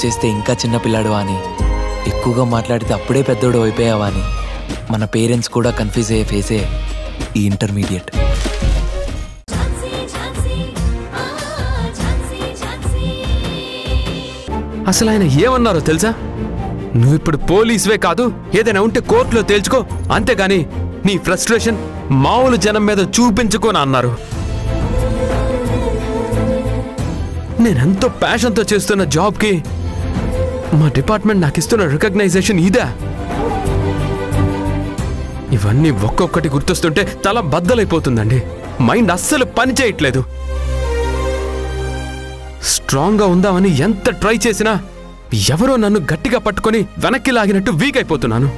చేస్తే ఇంకా చిన్నపిల్లాడు అని, ఎక్కువగా మాట్లాడితే అప్పుడే పెద్దోడు అయిపోయావా అని మన పేరెంట్స్ కూడా కన్ఫ్యూజ్ అయ్యే ఫేసే ఈ ఇంటర్మీడియట్. అసలు ఆయన ఏమన్నారో తెలుసా? నువ్వు ఇప్పుడు పోలీసువే కాదు, ఏదైనా ఉంటే కోర్టులో తేల్చుకో, అంతేగాని నీ ఫ్రస్ట్రేషన్ మామూలు జనం మీద చూపించుకోని అన్నారు. నేనెంతో ప్యాషన్తో చేస్తున్న జాబ్కి మా డిపార్ట్మెంట్ నాకు ఇస్తున్న రికగ్నైజేషన్ ఇదా? ఇవన్నీ ఒక్కొక్కటి గుర్తొస్తుంటే తల బద్దలైపోతుందండి. మైండ్ అస్సలు పని చేయట్లేదు. స్ట్రాంగ్గా ఉందామని ఎంత ట్రై చేసినా ఎవరో నన్ను గట్టిగా పట్టుకొని వెనక్కి లాగినట్టు వీక్ అయిపోతున్నాను.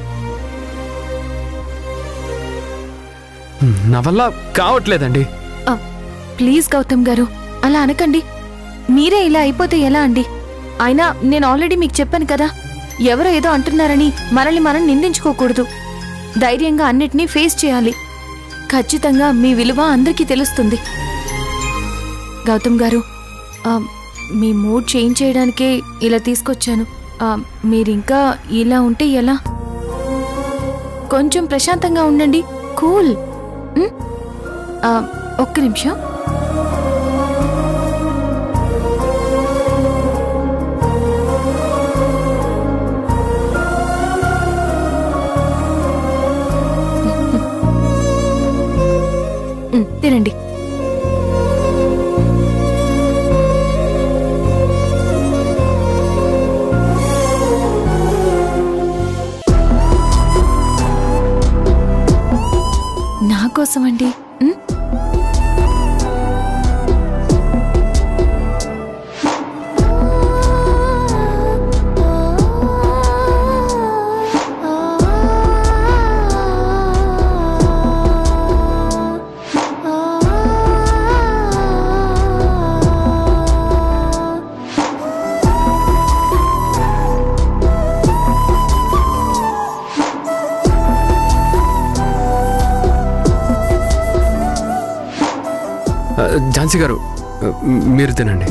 నా వల్ల కావట్లేదండి. ప్లీజ్ గౌతమ్ గారు అలా అనకండి. మీరే ఇలా అయిపోతే ఎలా అండి? అయినా నేను ఆల్రెడీ మీకు చెప్పాను కదా, ఎవరో ఏదో అంటున్నారని మనల్ని మనం నిందించుకోకూడదు. ధైర్యంగా అన్నిటినీ ఫేస్ చేయాలి. ఖచ్చితంగా మీ విలువ అందరికీ తెలుస్తుంది. గౌతమ్ గారు, మీ మూడ్ చేంజ్ చేయడానికే ఇలా తీసుకొచ్చాను. మీరింకా ఇలా ఉంటే ఎలా? కొంచెం ప్రశాంతంగా ఉండండి. కూల్. ఒక్క నిమిషం. తినండి. నా కోసం అండి. ఝాన్సీ గారు, మీరు తినండి.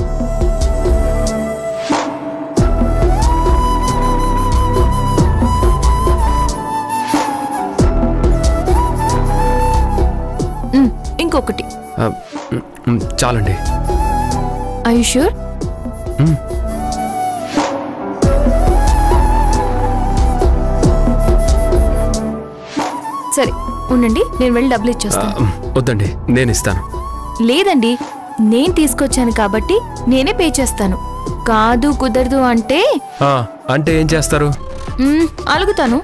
ఇంకొకటి చాలండి. I you sure? సరే ఉండండి, నేను వెళ్ళి డబ్బులు ఇచ్చేస్తాను. వద్దండి, నేను ఇస్తాను. లేదండి, నేను తీసుకొచ్చాను కాబట్టి నేనే పే చేస్తాను. కాదు కుదరదు అంటే అంటే ఏం చేస్తారు? అలుగుతాను,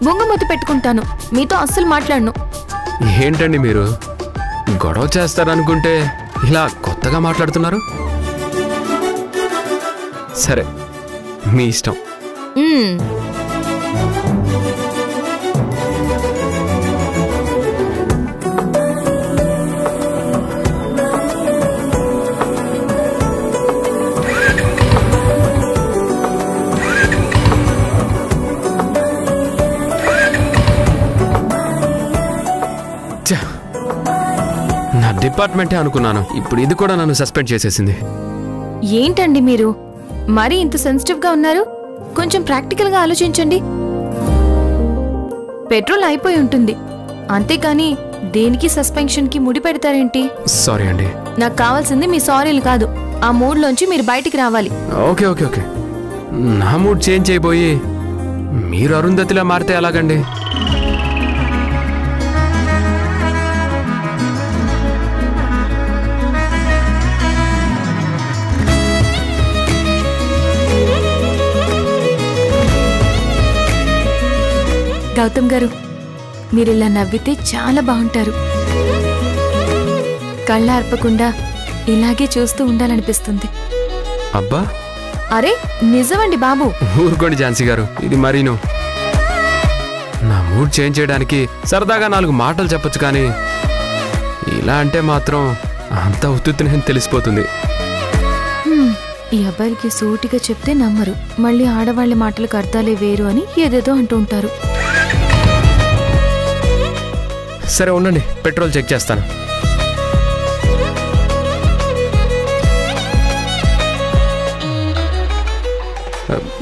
బొంగమూతి పెట్టుకుంటాను, మీతో అస్సలు మాట్లాడను. ఏంటండి మీరు గొడవ చేస్తారనుకుంటే ఇలా కొత్తగా మాట్లాడుతున్నారు? సరే, మీ ఇష్టం. నా డిపార్ట్మెంటే అనుకున్నాను, ఇప్పుడు ఇది కూడా నన్ను సస్పెండ్ చేసేసింది. ఏంటండి మీరు మరీ ఇంత సెన్సిటివ్ గా ఉన్నారు? కొంచెం ప్రాక్టికల్ గా ఆలోచించండి. పెట్రోల్ అయిపోయి ఉంటుంది, అంతేకాని దేనికి సస్పెన్షన్ కి ముడి పెడతారేంటి? సారీ అండి. నాకు కావాల్సింది మీ సారీలు కాదు, ఆ మూడ్ లోంచి మీరు బయటికి రావాలి. ఓకే ఓకే ఓకే, నా మూడ్ చేంజ్ చేయబోయి మీరు అరుంధతిలా మారితే ఎలాగండి? గౌతమ్ గారు, మీరు ఇలా నవ్వితే చాలా బాగుంటారు. కళ్ళ ఆర్పకుండా ఇలాగే చూస్తూ ఉండాలనిపిస్తుంది. అబ్బా, అరే నిజమండి బాబు. ఊరుకోండి ఝాన్సీ గారు, ఇది మరీను. నా మూడ్ చేంజ్ చేయడానికి సరదాగా 4 మాటలు చెప్పొచ్చు, కానీ ఇలా అంటే మాత్రం అంత ఉత్తుత్తునే తెలిసిపోతుంది. ఈ అబ్బాయిలకి సూటిగా చెప్తే నమ్మరు, మళ్ళీ ఆడవాళ్ళ మాటలకు అర్థాలే వేరు అని ఏదేదో అంటూ ఉంటారు. సరే ఉండండి, పెట్రోల్ చెక్ చేస్తాను.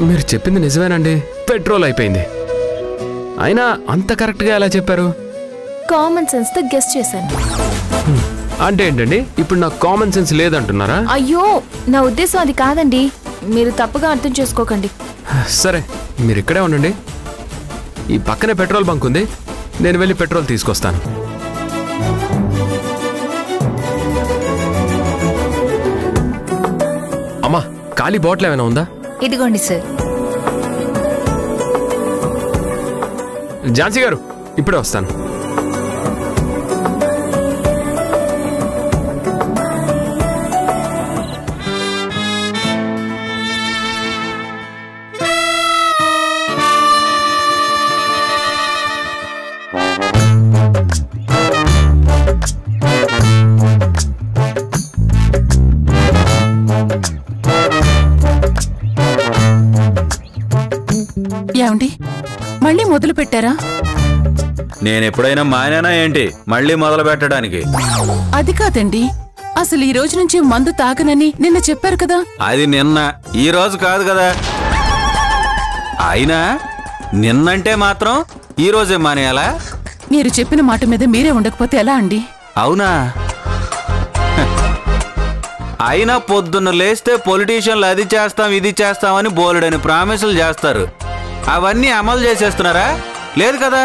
మీరు చెప్పింది నిజమేనండి, పెట్రోల్ అయిపోయింది. అయినా అంత కరెక్ట్గా ఎలా చెప్పారు? కామన్ సెన్స్ తో గెస్ చేశాను. అంటే ఏంటండి, ఇప్పుడు నాకు కామన్ సెన్స్ లేదంటున్నారా? అయ్యో, నా ఉద్దేశం అది కాదండి, మీరు తప్పుగా అర్థం చేసుకోకండి. సరే, మీరు ఇక్కడే ఉండండి. ఈ పక్కనే పెట్రోల్ బంక్ ఉంది, నేను వెళ్ళి పెట్రోల్ తీసుకొస్తాను. అమ్మా, ఖాళీ బాటిల్ ఏమైనా ఉందా? ఇదిగోండి సార్. ఝాన్సీ గారు, ఇప్పుడే వస్తాను. ఏమండి, మళ్ళీ మొదలు పెట్టారా? నేనెప్పుడైనా మానేనా ఏంటి మళ్ళీ మొదలు పెట్టడానికి? అది కాదండి, అసలు ఈ రోజు నుంచి మందు తాగనని నిన్న చెప్పారు కదా. అది నిన్న, ఈ రోజు కాదు కదా. అయినా నిన్నంటే మాత్రం ఈ రోజే మానేయాలా? మీరు చెప్పిన మాట మీద మీరే ఉండకపోతే ఎలా అండి? అవునా? అయినా పొద్దున్న లేస్తే పొలిటీషియన్లు అది చేస్తాం ఇది చేస్తామని బోలెడని ప్రామిసులు చేస్తారు. అవన్నీ అమలు చేసేస్తున్నారా? లేదు కదా.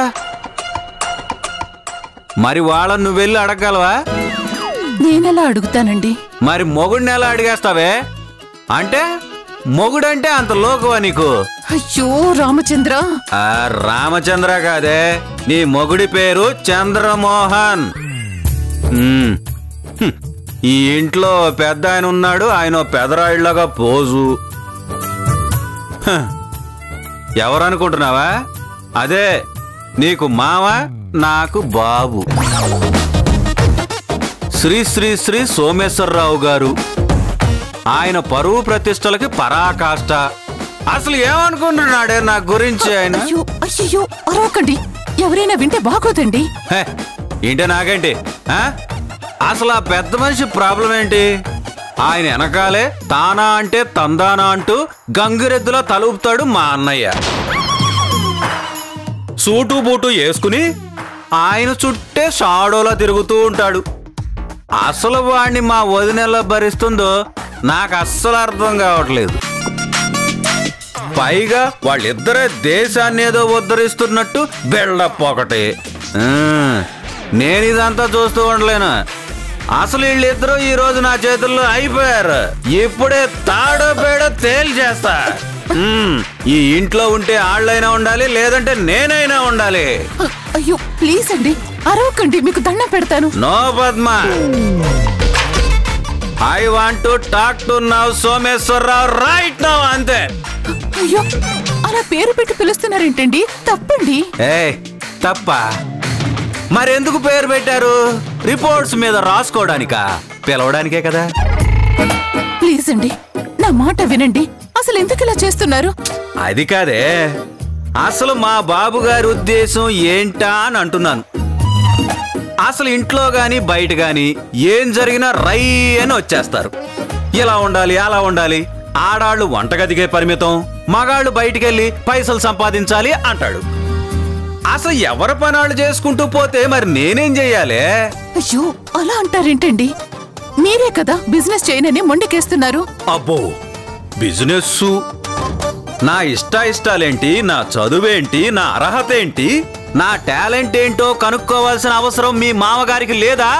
మరి వాళ్ళని నువ్వు వెళ్ళి అడగగలవా? నేనెలా అడుగుతానండి? మరి మొగుడిని ఎలా అడిగేస్తావే? అంటే మొగుడంటే అంత లోకువా నీకు? అయ్యో రామచంద్ర. రామచంద్ర కాదే, నీ మొగుడి పేరు చంద్రమోహన్. ఈ ఇంట్లో పెద్ద ఆయన ఉన్నాడు, ఆయన పెదరాయిళ్ళగా పోజు. ఎవరనుకుంటున్నావా? అదే నీకు మావ, నాకు బాబు. శ్రీ శ్రీ శ్రీ సోమేశ్వరరావు గారు. ఆయన పరువు ప్రతిష్టలకి పరాకాష్ట. అసలు ఏమనుకుంటున్నాడే నా గురించి ఆయన? అయ్యో అరవకండి, ఎవరైనా వింటే బాగోదండి. ఏంటి నాకేంటి? అసలు ఆ పెద్ద మనిషి ప్రాబ్లం ఏంటి? ఆయన వెనకాలే తానా అంటే తందానా అంటూ గంగిరెద్దులా తలుపుతాడు మా అన్నయ్య. సూటు బూటు వేసుకుని ఆయన చుట్టే షాడోలా తిరుగుతూ ఉంటాడు. అసలు వాణ్ణి మా వదినెలా భరిస్తుందో నాకు అస్సలు అర్థం కావట్లేదు. పైగా వాళ్ళిద్దరే దేశాన్ని ఏదో ఉద్ధరిస్తున్నట్టు బిల్డప్ ఒకటి. నేను ఇదంతా చూస్తూ ఉండలేను. అసలు వీళ్ళిద్దరూ ఈ రోజు నా చేతుల్లో అయిపోయారు. ఇప్పుడే తాడో పేడో తేల్చేస్తా. ఈ ఇంట్లో ఉంటే ఆళ్ళైనా ఉండాలి, లేదంటే నేనైనా ఉండాలి. అయ్యో ప్లీజ్ అండి, అరవకండి, మీకు దండం పెడతాను. No Padma, I want to talk to now Someswararao right now, అంతే. అయ్యో, అలా పేరు పెట్టి పిలుస్తున్నారేంటండి? తప్పండి. తప్ప? మరెందుకు పేరు పెట్టారు? రిపోర్ట్స్ మీద రాసుకోవడానికా? పిలవడానికే కదా. ప్లీజ్ అండి, నా మాట వినండి. అసలు ఎందుకు ఇలా చేస్తున్నారు? అది కాదే, అసలు మా బాబు గారి ఉద్దేశం ఏంటా అని అంటున్నాను. అసలు ఇంట్లో గాని బయట గాని ఏం జరిగినా రై అని వచ్చేస్తారు. ఇలా ఉండాలి, అలా ఉండాలి. ఆడాళ్ళు వంటగదికే పరిమితం, మగాళ్ళు బయటికెళ్ళి పైసలు సంపాదించాలి అంటాడు. అసలు ఎవరి పనాళ్ళు చేసుకుంటూ పోతే మరి నేనేం చెయ్యాలి? అయ్యో అలా అంటారేంటండి? మీరే కదా బిజినెస్ చేయనని మొండికేస్తున్నారు. అబ్బో, బిజినెస్? నా ఇష్టాలేంటి, నా చదువేంటి, నా అర్హత ఏంటి, నా టాలెంట్ ఏంటో కనుక్కోవాల్సిన అవసరం మీ మామగారికి లేదా?